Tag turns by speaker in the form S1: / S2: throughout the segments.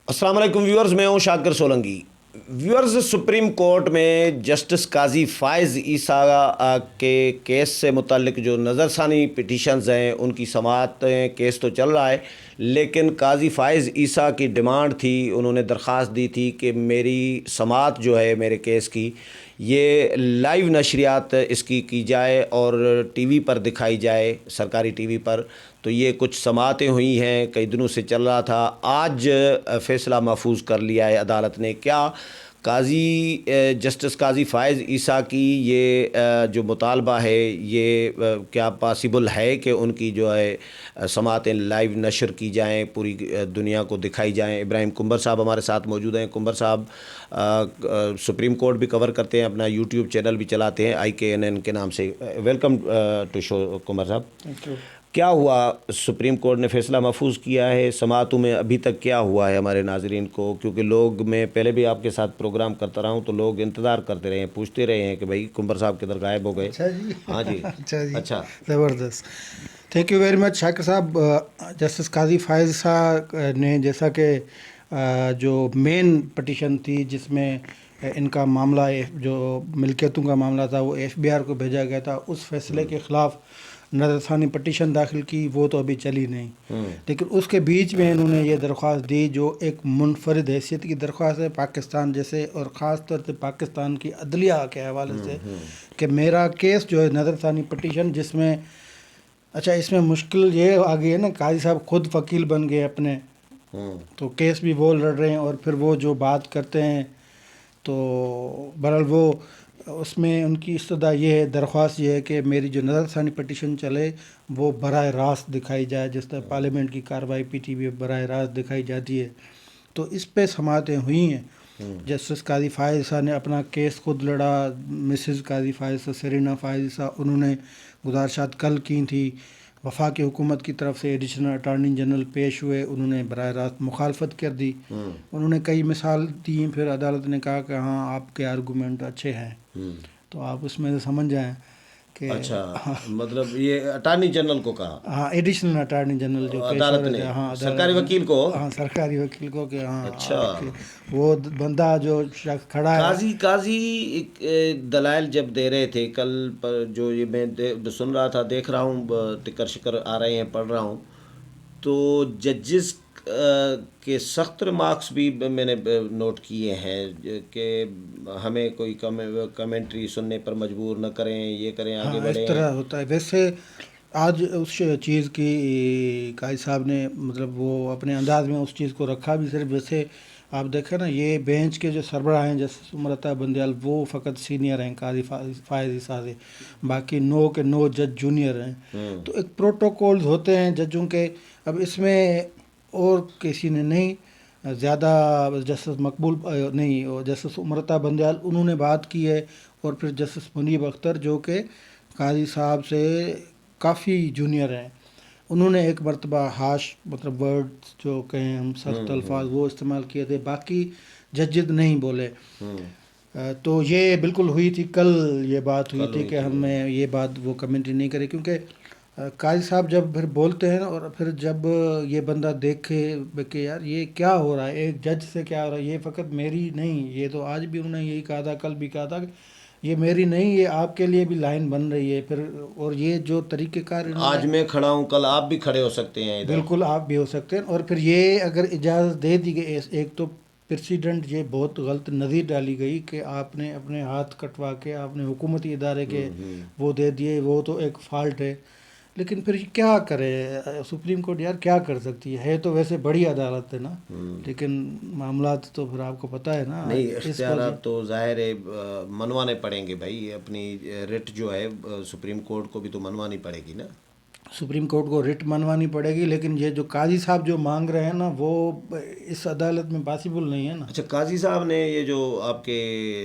S1: السلام علیکم ویورز، میں ہوں شاکر سولنگی۔ ویورز، سپریم کورٹ میں جسٹس قاضی فائز عیسیٰ کے کیس سے متعلق جو نظر ثانی پٹیشنز ہیں ان کی سماعت کیس تو چل رہا ہے، لیکن قاضی فائز عیسیٰ کی ڈیمانڈ تھی، انہوں نے درخواست دی تھی کہ میری سماعت جو ہے میرے کیس کی یہ لائیو نشریات اس کی جائے اور ٹی وی پر دکھائی جائے، سرکاری ٹی وی پر۔ تو یہ کچھ سماعتیں ہوئی ہیں، کئی دنوں سے چل رہا تھا، آج فیصلہ محفوظ کر لیا ہے عدالت نے۔ کیا جسٹس قاضی فائز عیسیٰ کی یہ جو مطالبہ ہے یہ کیا پاسبل ہے کہ ان کی جو ہے سماعتیں لائیو نشر کی جائیں، پوری دنیا کو دکھائی جائیں؟ ابراہیم کنبر صاحب ہمارے ساتھ موجود ہیں۔ کنبر صاحب سپریم کورٹ بھی کور کرتے ہیں، اپنا یوٹیوب چینل بھی چلاتے ہیں IKNN کے نام سے۔ ویلکم ٹو شو کنبر صاحب۔
S2: Thank you.
S1: کیا ہوا؟ سپریم کورٹ نے فیصلہ محفوظ کیا ہے، سماعتوں میں ابھی تک کیا ہوا ہے ہمارے ناظرین کو؟ کیونکہ لوگ، میں پہلے بھی آپ کے ساتھ پروگرام کرتا رہا ہوں تو لوگ انتظار کرتے رہے ہیں، پوچھتے رہے ہیں کہ بھائی کنبر صاحب کدھر غائب ہو گئے۔
S2: اچھا جی،
S1: ہاں جی،
S2: اچھا زبردست، تھینک یو ویری مچ شاکر صاحب۔ جسٹس قاضی فائز صاحب نے جیسا کہ جو مین پٹیشن تھی جس میں ان کا معاملہ جو ملکیتوں کا معاملہ تھا وہ FBR کو بھیجا گیا تھا، اس فیصلے کے خلاف نظر ثانی پٹیشن داخل کی، وہ تو ابھی چلی نہیں، لیکن اس کے بیچ میں انہوں نے یہ درخواست دی جو ایک منفرد حیثیت کی درخواست ہے پاکستان جیسے، اور خاص طور سے پاکستان کی عدلیہ کے حوالے سے، کہ میرا کیس جو ہے نظر ثانی پٹیشن جس میں اچھا اس میں مشکل یہ آ گئی ہے نا، قاضی صاحب خود وکیل بن گئے اپنے، تو کیس بھی وہ لڑ رہے ہیں اور پھر وہ جو بات کرتے ہیں تو بہرحال وہ اس میں ان کی استدعا یہ ہے، درخواست یہ ہے کہ میری جو نظر ثانی پٹیشن چلے وہ براہ راست دکھائی جائے، جس طرح پارلیمنٹ کی کارروائی PTV براہ راست دکھائی جاتی ہے۔ تو اس پہ سماعتیں ہوئی ہیں۔ جسٹس قاضی فائز صاحب نے اپنا کیس خود لڑا، مسز قاضی فائز صاحب، سرینا فائز صاحب، انہوں نے گزارشات کل کی تھی، وفاقی حکومت کی طرف سے ایڈیشنل اٹارنی جنرل پیش ہوئے، انہوں نے براہ راست مخالفت کر دی، انہوں نے کئی مثال دی، پھر عدالت نے کہا کہ ہاں آپ کے آرگومنٹ اچھے ہیں، تو آپ اس میں سے سمجھ جائیں کہ
S1: اچھا، مطلب یہ اٹارنی جنرل کو کہا؟
S2: ہاں، ایڈیشنل اٹارنی جنرل جو
S1: عدالت نے
S2: ہاں
S1: سرکاری وکیل کو؟
S2: ہاں، سرکاری وکیل کو، کہ ہاں
S1: اچھا،
S2: وہ بندہ جو شخص کھڑا ہے
S1: قاضی دلائل جب دے رہے تھے کل پر، جو یہ میں سن رہا تھا، دیکھ رہا ہوں، ٹکر شکر آ رہے ہیں، پڑھ رہا ہوں، تو ججز کے سخت ریمارکس بھی میں نے نوٹ کیے ہیں کہ ہمیں کوئی کمنٹری سننے پر مجبور نہ کریں، یہ کریں، آگے
S2: ہاں، اس
S1: بڑھیں۔
S2: طرح ہوتا ہے۔ ویسے آج اس چیز کی قاضی صاحب نے مطلب وہ اپنے انداز میں اس چیز کو رکھا بھی، صرف ویسے آپ دیکھیں نا، یہ بینچ کے جو سربراہ ہیں جیسے عمر عطا بندیال، وہ فقط سینئر ہیں قاضی فائز عیسیٰ سے، باقی 9 کے 9 جج جونیئر ہیں، تو ایک پروٹوکولز ہوتے ہیں ججوں کے۔ اب اس میں اور کسی نے نہیں زیادہ، جسٹس مقبول نہیں، جسٹس عمر عطا بندیال انہوں نے بات کی ہے، اور پھر جسٹس منیب اختر جو کہ قاضی صاحب سے کافی جونیئر ہیں، انہوں نے ایک مرتبہ مطلب ورڈ جو کہیں ہم سخت الفاظ وہ استعمال کیے تھے، باقی ججز نہیں بولے۔ تو یہ بالکل ہوئی تھی کل، یہ بات ہوئی تھی کہ ہمیں یہ بات وہ کمنٹری نہیں کرے، کیونکہ قاضی صاحب جب پھر بولتے ہیں اور پھر جب یہ بندہ دیکھے کہ یار یہ کیا ہو رہا ہے، ایک جج سے کیا ہو رہا ہے، یہ فقط میری نہیں، یہ تو آج بھی انہوں نے یہی کہا تھا، کل بھی کہا تھا کہ یہ میری نہیں، یہ آپ کے لیے بھی لائن بن رہی ہے پھر، اور یہ جو طریقہ کار
S1: آج میں کھڑا ہوں، کل آپ بھی کھڑے ہو سکتے ہیں ادھر۔
S2: بالکل آپ بھی ہو سکتے ہیں، اور پھر یہ اگر اجازت دے دی گئی، ایک تو پریسیڈنٹ یہ بہت غلط نظیر ڈالی گئی کہ آپ نے اپنے ہاتھ کٹوا کے آپ نے حکومتی ادارے کے وہ دے دیے، وہ تو ایک فالٹ ہے، لیکن پھر کیا کرے سپریم کورٹ، یار کیا کر سکتی ہے تو ویسے بڑی عدالت ہے نا، لیکن معاملات تو پھر آپ کو پتہ ہے نا،
S1: نہیں، اختیارات تو ظاہر ہے منوانے پڑیں گے بھائی، اپنی رٹ جو ہے سپریم کورٹ کو بھی تو منوانی پڑے گی نا۔
S2: سپریم کورٹ کو رٹ منوانی پڑے گی، لیکن یہ جو قاضی صاحب جو مانگ رہے ہیں نا وہ اس عدالت میں پاسبل نہیں ہے نا۔
S1: اچھا، قاضی صاحب نے یہ جو آپ کے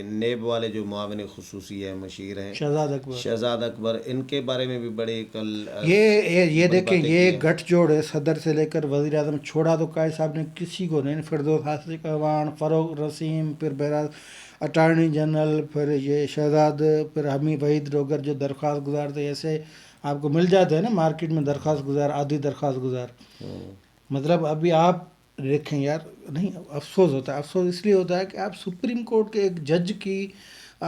S1: نیب والے جو معاون خصوصی ہیں، مشیر ہیں شہزاد اکبر، ان کے بارے میں بھی بڑے کل
S2: یہ دیکھیں، یہ گٹھ جوڑ ہے، صدر سے لے کر وزیر اعظم، چھوڑا تو قاضی صاحب نے کسی کو نہیں، فردوس حاسق اعوان، فروغ رسیم، پھر بہرحال اٹارنی جنرل، پھر یہ شہزاد، پھر حمید وحید روگر جو درخواست گزار تھے، ایسے آپ کو مل جاتے ہیں نا مارکیٹ میں درخواست گزار، آدھی درخواست گزار، مطلب ابھی آپ دیکھیں یار نہیں افسوس ہوتا ہے، افسوس اس لیے ہوتا ہے کہ آپ سپریم کورٹ کے ایک جج کی،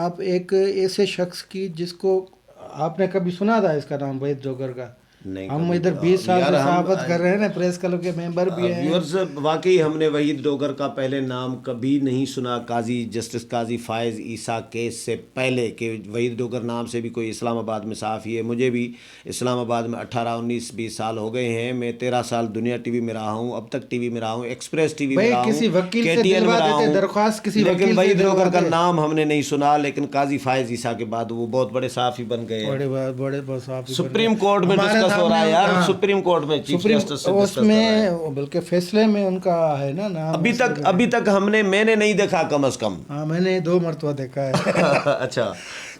S2: آپ ایک ایسے شخص کی جس کو آپ نے کبھی سنا تھا اس کا نام وحید ڈوگر کا؟
S1: نہیں
S2: ہم
S1: کبھی
S2: ادھر 20 سال
S1: یار
S2: سے
S1: ہم
S2: صحافت کر رہے ہیں نا، پریس کلب کے ممبر بھی ہیں.
S1: ویورز واقعی ہم نے وحید ڈوگر کا پہلے نام کبھی نہیں سنا قاضی جسٹس قاضی فائز عیسیٰ کیس سے پہلے کہ وحید ڈوگر نام سے بھی کوئی اسلام آباد میں صحافی ہے. مجھے بھی اسلام آباد میں 18 19 20 سال ہو گئے ہیں. میں 13 سال دنیا ٹی وی میں رہا ہوں، اب تک ٹی وی میں رہا ہوں، ایکسپریس ٹی وی میں
S2: بھائی
S1: رہا
S2: کسی
S1: ہوں،
S2: وکیل
S1: کے
S2: سے
S1: ٹی این میں
S2: دلوا
S1: رہا
S2: دیتے،
S1: ہوں،
S2: درخواست کسی
S1: لیکن
S2: وکیل سے
S1: وحید
S2: دلوا
S1: ڈوگر کا
S2: دے.
S1: نام ہم نے نہیں سنا. لیکن قاضی فائز عیسیٰ کے بعد وہ بہت بڑے صحافی بن گئے ہیں.
S2: بڑے بڑے صحافی بن گئے.
S1: سپریم کورٹ میں
S2: ہمارے
S1: ڈسکس ہو رہا ہے یار،
S2: ہاں،
S1: سپریم کورٹ میں چیف
S2: سپریم
S1: جسٹس سے
S2: اس
S1: ڈسکس کر رہا ہے.
S2: میں بلکہ فیصلے میں ان کا ہے نا نام.
S1: ابھی تک میں نے نہیں دیکھا کم از کم.
S2: ہاں میں نے 2 مرتبہ دیکھا ہے.
S1: اچھا.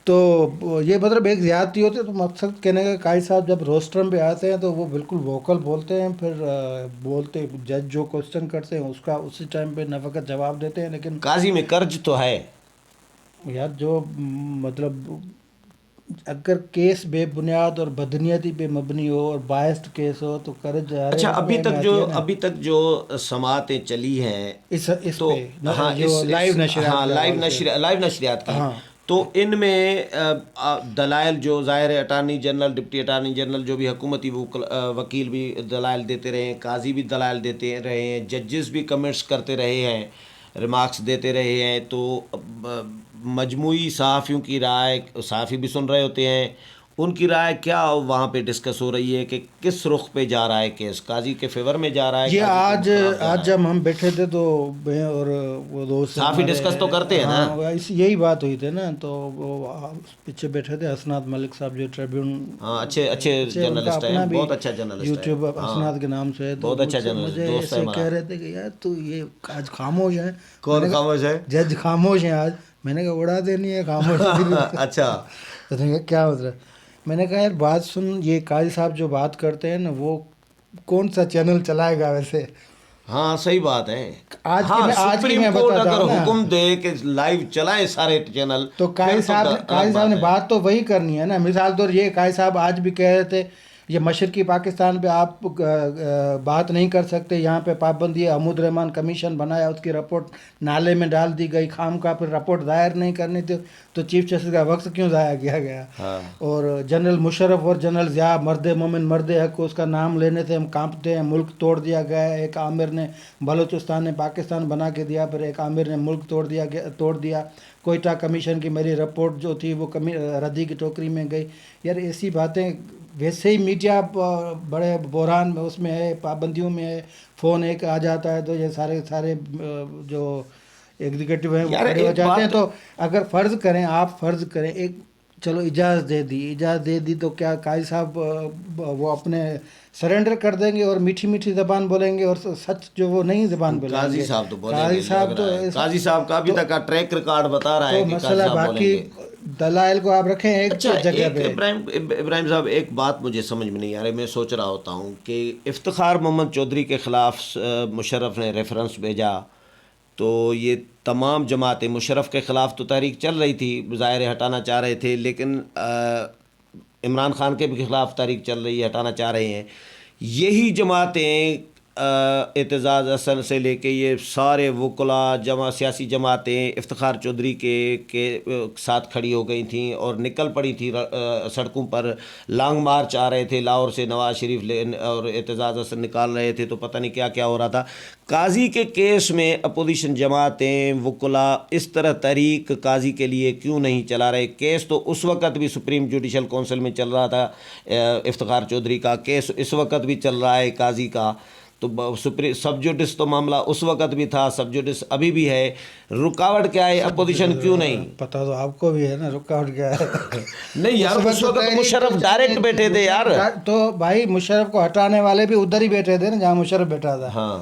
S2: تو یہ مطلب ایک زیادتی ہوتی ہے. تو مقصد کہنے کا قاضی صاحب جب روسٹرم پہ آتے ہیں تو وہ بالکل ووکل بولتے ہیں، پھر بولتے جج جو کوشچن کرتے ہیں اس کا اسی ٹائم پہ نفقت جواب دیتے ہیں. لیکن
S1: قاضی میں قرض تو ہے
S2: یار جو مطلب اگر کیس بے بنیاد اور بدنیتی پہ مبنی ہو اور بائسڈ کیس ہو تو قرض
S1: اچھا. ابھی تک جو سماعتیں چلی ہیں
S2: اس
S1: تو
S2: پہ
S1: ہاں
S2: جو لائیو
S1: ہاں
S2: نشریات
S1: لائیو نشریات کی،
S2: ہاں
S1: تو ان میں دلائل جو ظاہر attorney general, deputy attorney general جو بھی حکومتی وکیل بھی دلائل دیتے رہے ہیں، قاضی بھی دلائل دیتے رہے ہیں، ججز بھی کمنٹس کرتے رہے ہیں، ریمارکس دیتے رہے ہیں. تو مجموعی صحافیوں کی رائے، صحافی بھی سن رہے ہوتے ہیں، ان کی رائے کیا وہاں پہ ڈسکس ہو رہی ہے کہ کس رخ پہ جا رہا ہے کیس؟ قاضی کے فیور میں جا رہا ہے؟
S2: یہ
S1: قاضی کے خلاف جا رہا
S2: آج
S1: ہے؟
S2: جب ہم بیٹھے تھے تو میں اور وہ دوست
S1: صحافی
S2: ہمارے،
S1: ڈسکس تو کرتے ہیں نا.
S2: ہاں یہی بات ہوئی تھی نا. تو وہ پیچھے بیٹھے تھے اسناد ملک صاحب جو ٹریبیون،
S1: ہاں اچھے
S2: ان کا
S1: جرنلسٹ ہیں،
S2: اپنا بھی
S1: بہت اچھا جرنلسٹ ہے.
S2: یوٹیوب
S1: ہاں
S2: اسناد کے نام سے ہے. تو
S1: بہت اچھا جرنلسٹ
S2: مجھے
S1: دوست ہے
S2: ایسے
S1: ہمارا.
S2: کہہ رہے تھے کہ یار تو یہ آج خاموش ہیں.
S1: کون خاموش ہے؟
S2: جج خاموش ہیں آج. میں نے کہا اڑا دینی ہے خاموش.
S1: اچھا.
S2: تو نے کہا کیا مطلب؟ میں نے کہا یار بات سن، یہ قاضی صاحب جو بات کرتے ہیں نا وہ کون سا چینل چلائے گا ویسے؟
S1: ہاں صحیح بات ہے.
S2: آج
S1: ہاں
S2: کی
S1: سپریم
S2: میں
S1: کورٹ
S2: بتاتا
S1: اگر
S2: ہوں نا،
S1: حکم دے کہ لائیو چلائیں سارے چینل،
S2: تو قاضی صاحب نے بات تو وہی کرنی ہے نا. مثال طور یہ قاضی صاحب آج بھی کہہ رہے تھے یہ مشرقی پاکستان پہ آپ بات نہیں کر سکتے، یہاں پہ پابندی ہے. حمود رحمان کمیشن بنایا، اس کی رپورٹ نالے میں ڈال دی گئی، خام کا پھر رپورٹ ظاہر نہیں کرنی تھی تو چیف جسٹس کا وقت کیوں ضائع کیا گیا؟ اور جنرل مشرف اور جنرل ضیاء مرد مومن مرد حق کو اس کا نام لینے سے ہم کانپتے ہیں. ملک توڑ دیا گیا ہے. ایک عامر نے بلوچستان نے پاکستان بنا کے دیا، پھر ایک عامر نے ملک توڑ دیا. کوئٹہ کمیشن کی میری رپورٹ جو تھی وہ ردی کی ٹوکری میں گئی. یار ایسی باتیں ویسے ہی میڈیا بڑے بحران میں اس میں ہے، پابندیوں میں ہے. فون ایک آ جاتا ہے تو یہ سارے جو ایگزیکٹو ہیں وہ کھڑے ہو جاتے ہیں. تو اگر آپ فرض کریں ایک چلو اجازت دے دی تو کیا قاضی صاحب وہ اپنے سرنڈر کر دیں گے اور میٹھی میٹھی زبان بولیں گے اور سچ جو وہ نہیں زبان بولیں گے؟
S1: قاضی صاحب تو بولیں گے.
S2: قاضی
S1: صاحب کا ابھی تک کا ٹریک ریکارڈ بتا رہا ہے
S2: تو
S1: کہ
S2: مسئلہ باقی دلائل کو آپ رکھیں ایک جگہ پہ.
S1: ابراہیم صاحب ایک بات مجھے سمجھ میں نہیں آ رہی. میں سوچ رہا ہوتا ہوں کہ افتخار محمد چودھری کے خلاف مشرف نے ریفرنس بھیجا تو یہ تمام جماعتیں، مشرف کے خلاف تو تحریک چل رہی تھی، ظاہر ہٹانا چاہ رہے تھے، لیکن عمران خان کے بھی خلاف تحریک چل رہی ہے، ہٹانا چاہ رہے ہیں. یہی جماعتیں اعتزاز احسن سے لے کے یہ سارے وکلاء سیاسی جماعتیں افتخار چودھری کے ساتھ کھڑی ہو گئی تھیں اور نکل پڑی تھی سڑکوں پر. لانگ مارچ آ رہے تھے لاہور سے، نواز شریف اور اعتزاز احسن نکال رہے تھے. تو پتہ نہیں کیا کیا ہو رہا تھا. قاضی کے کیس میں اپوزیشن جماعتیں، وکلاء اس طرح تحریک قاضی کے لیے کیوں نہیں چلا رہے؟ کیس تو اس وقت بھی سپریم جوڈیشل کونسل میں چل رہا تھا، افتخار چودھری کا کیس اس وقت بھی چل رہا ہے قاضی کا. تو سب جوڈس تو معاملہ اس وقت بھی تھا، سب جوڈس ابھی بھی ہے. رکاوٹ کیا ہے؟ اپوزیشن کیوں نہیں؟
S2: پتہ تو آپ کو بھی ہے نا رکاوٹ کیا ہے.
S1: نہیں یار اس وقت مشرف ڈائریکٹ بیٹھے تھے یار.
S2: تو بھائی مشرف کو ہٹانے والے بھی ادھر ہی بیٹھے تھے نا جہاں مشرف بیٹھا تھا.
S1: ہاں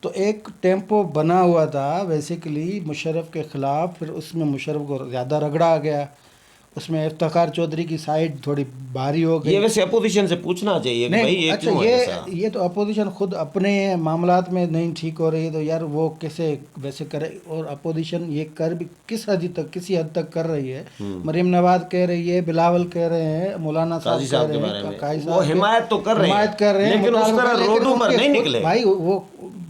S2: تو ایک ٹیمپو بنا ہوا تھا بیسیکلی مشرف کے خلاف، پھر اس میں مشرف کو زیادہ رگڑا گیا. اس میں افتخار چودھری کی سائڈ تھوڑی بھاری ہو گئی.
S1: یہ ویسے اپوزیشن سے پوچھنا چاہیے کہ بھائی یہ کیوں ہے ایسا؟
S2: یہ تو اپوزیشن خود اپنے معاملات میں نہیں ٹھیک ہو رہی ہے تو یار وہ کیسے ویسے کرے. اور اپوزیشن یہ کر بھی کسی حد تک کر رہی ہے. مریم نواز کہہ رہی ہے، بلاول کہہ رہے ہیں، مولانا صاحب کہہ رہے ہیں،
S1: وہ حمایت تو کر رہے ہیں لیکن اس طرح روڈوں پر نہیں نکلے.
S2: بھائی وہ